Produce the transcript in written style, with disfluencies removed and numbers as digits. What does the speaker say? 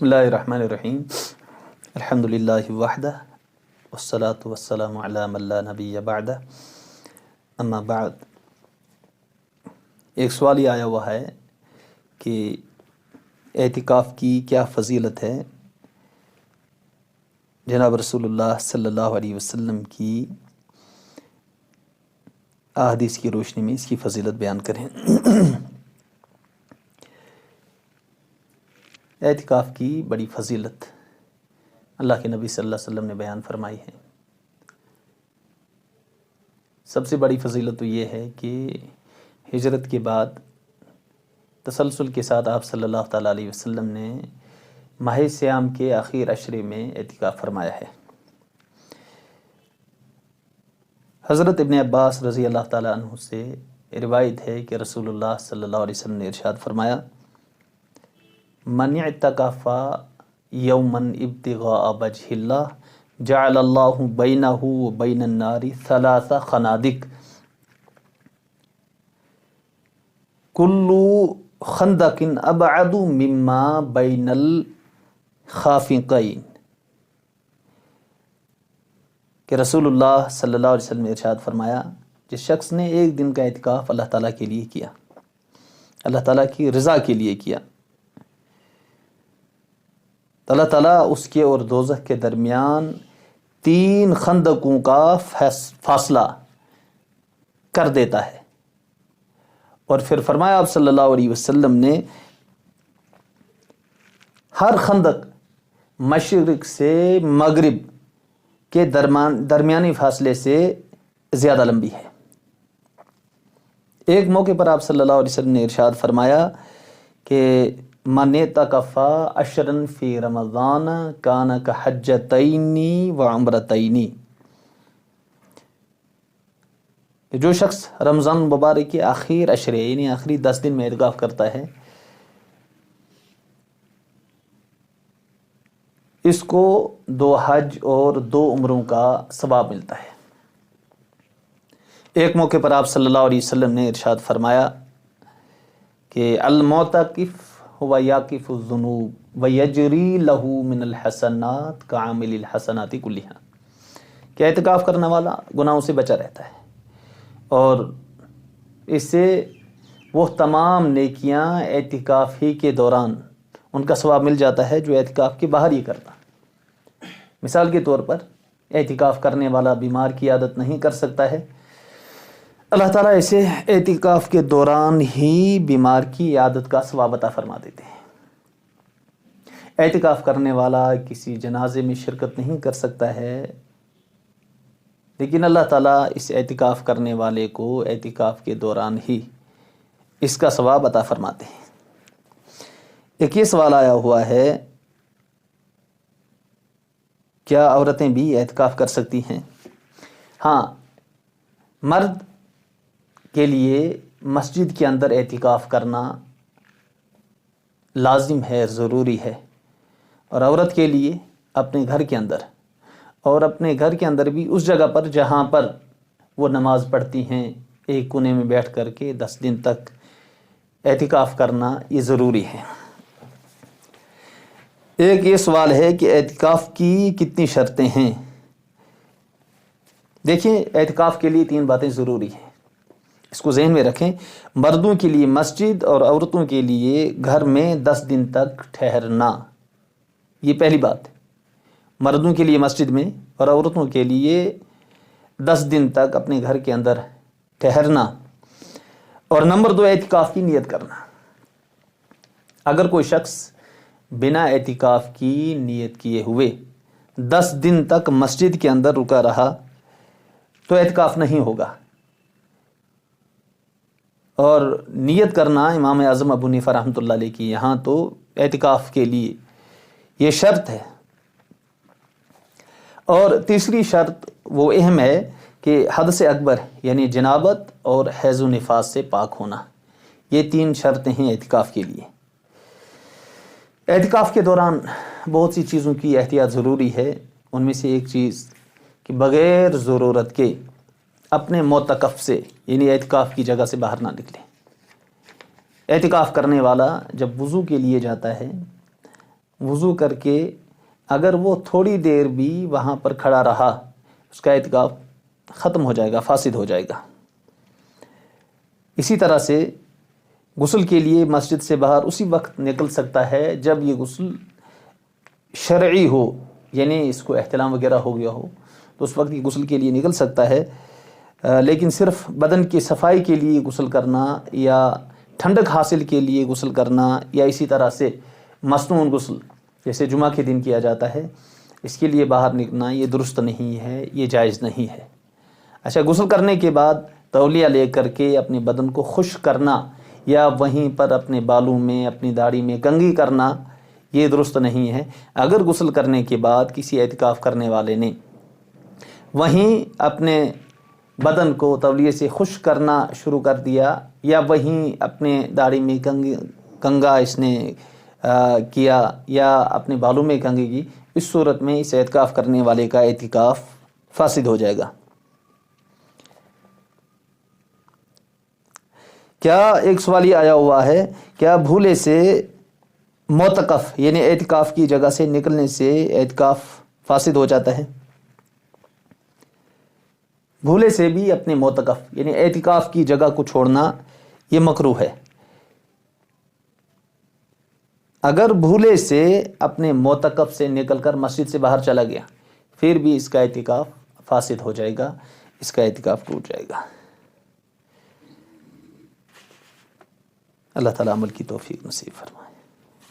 بسم اللہ الرحمن الرحیم الحمدللہ وحدہ والصلاة والسلام علی من لا نبی بعدہ اما بعد۔ ایک سوال یہ آیا ہوا ہے کہ اعتکاف کی کیا فضیلت ہے؟ جناب رسول اللہ صلی اللہ علیہ وسلم کی احادیث کی روشنی میں اس کی فضیلت بیان کریں۔ اعتکاف کی بڑی فضیلت اللہ کے نبی صلی اللہ علیہ وسلم نے بیان فرمائی ہے۔ سب سے بڑی فضیلت تو یہ ہے کہ ہجرت کے بعد تسلسل کے ساتھ آپ صلی اللہ تعالیٰ علیہ وسلم نے ماہ صیام کے آخر عشرے میں اعتکاف فرمایا ہے۔ حضرت ابن عباس رضی اللہ تعالیٰ عنہ سے روایت ہے کہ رسول اللہ صلی اللہ علیہ وسلم نے ارشاد فرمایا، من اعتکف یوما ابتغاء وجہ اللہ جعل اللہ بینہ وبین النار ثلاث خنادق کل خندق ابعد مما بین الخافقین، کہ رسول اللہ صلی اللہ علیہ وسلم نے ارشاد فرمایا، جس شخص نے ایک دن کا اعتکاف اللہ تعالیٰ کے لیے کیا، اللہ تعالیٰ کی رضا کے لیے کیا، اللہ تعالیٰ اس کے اور دوزخ کے درمیان 3 خندقوں کا فاصلہ کر دیتا ہے۔ اور پھر فرمایا آپ صلی اللہ علیہ وسلم نے، ہر خندق مشرق سے مغرب کے درمیانی فاصلے سے زیادہ لمبی ہے۔ ایک موقع پر آپ صلی اللہ علیہ وسلم نے ارشاد فرمایا کہ من اعتکف عشرا فی رمضان کان کحجتین وعمرتین، کہ جو شخص رمضان مبارک کے آخر عشرے یعنی آخری 10 دن میں اعتکاف کرتا ہے، اس کو 2 حج اور 2 عمروں کا ثواب ملتا ہے۔ ایک موقع پر آپ صلی اللہ علیہ وسلم نے ارشاد فرمایا کہ المعتکف هو یاکف الذنوب ویجری لہ من الحسنات کعامل الحسنات کلھا، کہ اعتکاف کرنے والا گناہوں سے بچا رہتا ہے اور اس سے وہ تمام نیکیاں اعتکاف ہی کے دوران ان کا ثواب مل جاتا ہے جو اعتکاف کے باہر ہی کرتا۔ مثال کے طور پر اعتکاف کرنے والا بیمار کی عادت نہیں کر سکتا ہے، اللہ تعالیٰ اسے اعتکاف کے دوران ہی بیمار کی عادت کا ثواب عطا فرما دیتے ہیں۔ اعتکاف کرنے والا کسی جنازے میں شرکت نہیں کر سکتا ہے، لیکن اللہ تعالیٰ اس اعتکاف کرنے والے کو اعتکاف کے دوران ہی اس کا ثواب عطا فرماتے ہیں۔ ایک یہ سوال آیا ہوا ہے، کیا عورتیں بھی اعتکاف کر سکتی ہیں؟ ہاں، مرد کے لیے مسجد کے اندر اعتکاف کرنا لازم ہے، ضروری ہے، اور عورت کے لیے اپنے گھر کے اندر، اور اپنے گھر کے اندر بھی اس جگہ پر جہاں پر وہ نماز پڑھتی ہیں، ایک کونے میں بیٹھ کر کے 10 دن تک اعتکاف کرنا یہ ضروری ہے۔ ایک یہ سوال ہے کہ اعتکاف کی کتنی شرطیں ہیں؟ دیکھیں، اعتکاف کے لیے 3 باتیں ضروری ہیں، اس کو ذہن میں رکھیں۔ مردوں کے لیے مسجد اور عورتوں کے لیے گھر میں 10 دن تک ٹھہرنا، یہ پہلی بات ہے۔ مردوں کے لیے مسجد میں اور عورتوں کے لیے 10 دن تک اپنے گھر کے اندر ٹھہرنا۔ اور نمبر 2، اعتکاف کی نیت کرنا۔ اگر کوئی شخص بنا اعتکاف کی نیت کیے ہوئے 10 دن تک مسجد کے اندر رکا رہا تو اعتکاف نہیں ہوگا۔ اور نیت کرنا امام اعظم ابو حنیفہ رحمۃ اللہ علیہ کی یہاں تو اعتکاف کے لیے یہ شرط ہے۔ اور تیسری شرط وہ اہم ہے کہ حدث اکبر یعنی جنابت اور حیض و نفاس سے پاک ہونا، یہ 3 شرطیں ہیں اعتکاف کے لیے۔ اعتکاف کے دوران بہت سی چیزوں کی احتیاط ضروری ہے۔ ان میں سے ایک چیز کہ بغیر ضرورت کے اپنے معتکف سے یعنی اعتکاف کی جگہ سے باہر نہ نکلے۔ اعتکاف کرنے والا جب وضو کے لیے جاتا ہے وضو کر کے اگر وہ تھوڑی دیر بھی وہاں پر کھڑا رہا اس کا اعتکاف ختم ہو جائے گا، فاسد ہو جائے گا۔ اسی طرح سے غسل کے لیے مسجد سے باہر اسی وقت نکل سکتا ہے جب یہ غسل شرعی ہو، یعنی اس کو احتلام وغیرہ ہو گیا ہو تو اس وقت یہ غسل کے لیے نکل سکتا ہے، لیکن صرف بدن کی صفائی کے لیے غسل کرنا یا ٹھنڈک حاصل کے لیے غسل کرنا یا اسی طرح سے مصنون غسل جیسے جمعہ کے دن کیا جاتا ہے، اس کے لیے باہر نکلنا یہ درست نہیں ہے، یہ جائز نہیں ہے۔ اچھا، غسل کرنے کے بعد تولیہ لے کر کے اپنے بدن کو خشک کرنا یا وہیں پر اپنے بالوں میں اپنی داڑھی میں کنگھی کرنا یہ درست نہیں ہے۔ اگر غسل کرنے کے بعد کسی اعتکاف کرنے والے نے وہیں اپنے بدن کو تولیے سے خشک کرنا شروع کر دیا یا وہیں اپنے داڑھی میں کنگھا اس نے کیا یا اپنے بالوں میں کنگھی کی، اس صورت میں اس اعتکاف کرنے والے کا اعتکاف فاسد ہو جائے گا۔ کیا ایک سوال یہ آیا ہوا ہے، کیا بھولے سے معتکف یعنی اعتکاف کی جگہ سے نکلنے سے اعتکاف فاسد ہو جاتا ہے؟ بھولے سے بھی اپنے معتکف یعنی اعتکاف کی جگہ کو چھوڑنا یہ مکروہ ہے۔ اگر بھولے سے اپنے معتکف سے نکل کر مسجد سے باہر چلا گیا پھر بھی اس کا اعتکاف فاسد ہو جائے گا، اس کا اعتکاف ٹوٹ جائے گا۔ اللہ تعالیٰ عمل کی توفیق نصیب فرمائے۔